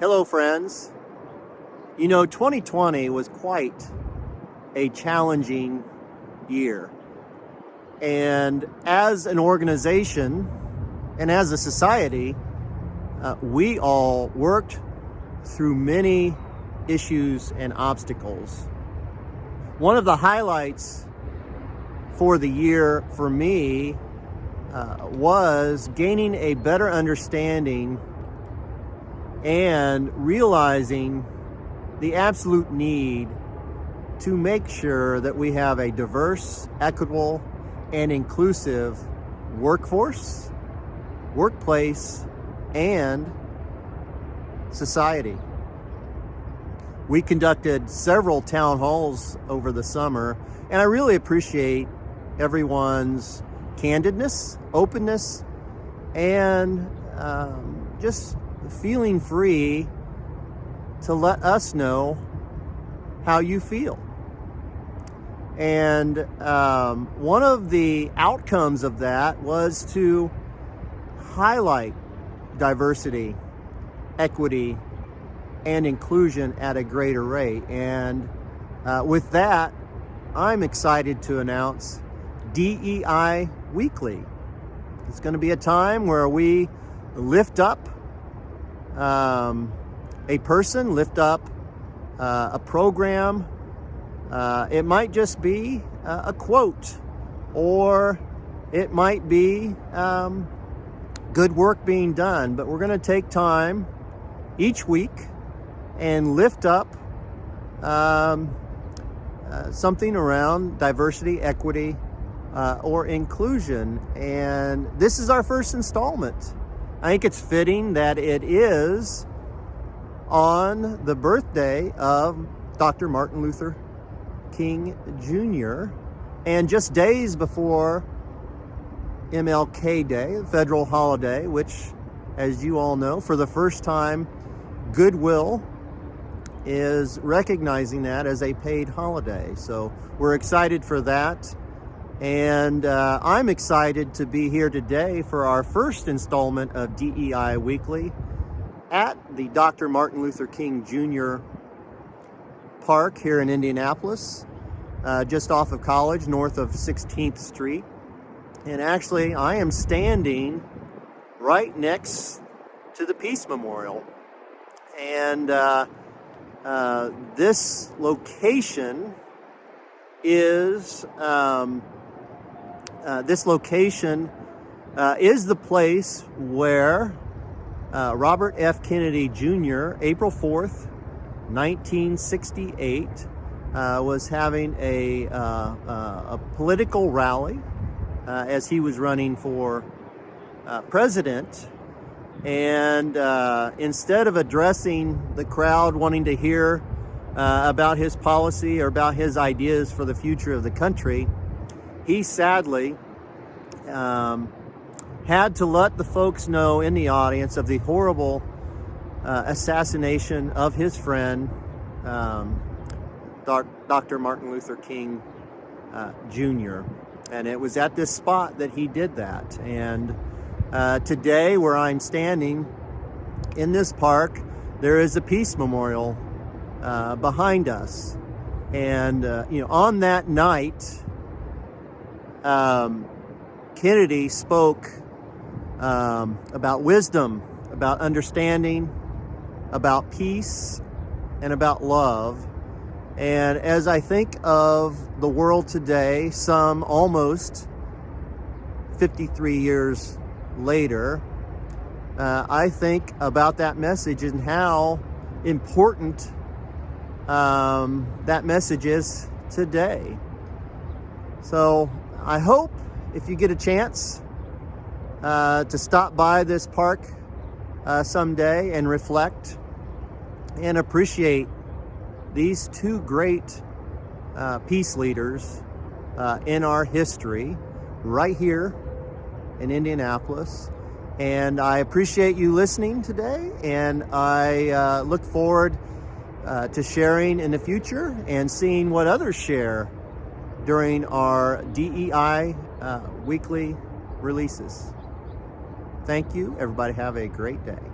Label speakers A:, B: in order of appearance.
A: Hello, friends. 2020 was quite a challenging year. And as an organization and as a society, we all worked through many issues and obstacles. One of the highlights for the year for me was gaining a better understanding and realizing the absolute need to make sure that we have a diverse, equitable, and inclusive workforce, workplace, and society. We conducted several town halls over the summer, and I really appreciate everyone's candidness, openness, and just feeling free to let us know how you feel. And one of the outcomes of that was to highlight diversity, equity, and inclusion at a greater rate. And with that, I'm excited to announce DEI Weekly. It's going to be a time where we lift up a person, lift up a program. It might just be a quote, or it might be good work being done. But we're going to take time each week and lift up something around diversity, equity, or inclusion. And this is our first installment. I think it's fitting that it is on the birthday of Dr. Martin Luther King Jr. and just days before MLK Day, the federal holiday, which, as you all know, for the first time, Goodwill is recognizing that as a paid holiday. So we're excited for that. And I'm excited to be here today for our first installment of DEI Weekly at the Dr. Martin Luther King Jr. Park here in Indianapolis, just off of College, north of 16th Street. And actually, I am standing right next to the Peace Memorial. And this location is the place where Robert F. Kennedy Jr., April 4th, 1968, was having a political rally as he was running for president. And instead of addressing the crowd wanting to hear about his policy or about his ideas for the future of the country, he sadly had to let the folks know in the audience of the horrible assassination of his friend, Dr. Martin Luther King Jr. And it was at this spot that he did that. And today, where I'm standing in this park, there is a Peace Memorial behind us. And on that night, Kennedy spoke about wisdom, about understanding, about peace, and about love. And as I think of the world today, some almost 53 years later, I think about that message and how important that message is today. So I hope if you get a chance to stop by this park someday and reflect and appreciate these two great peace leaders in our history right here in Indianapolis. And I appreciate you listening today, and I look forward to sharing in the future and seeing what others share during our DEI weekly releases. Thank you. Everybody have a great day.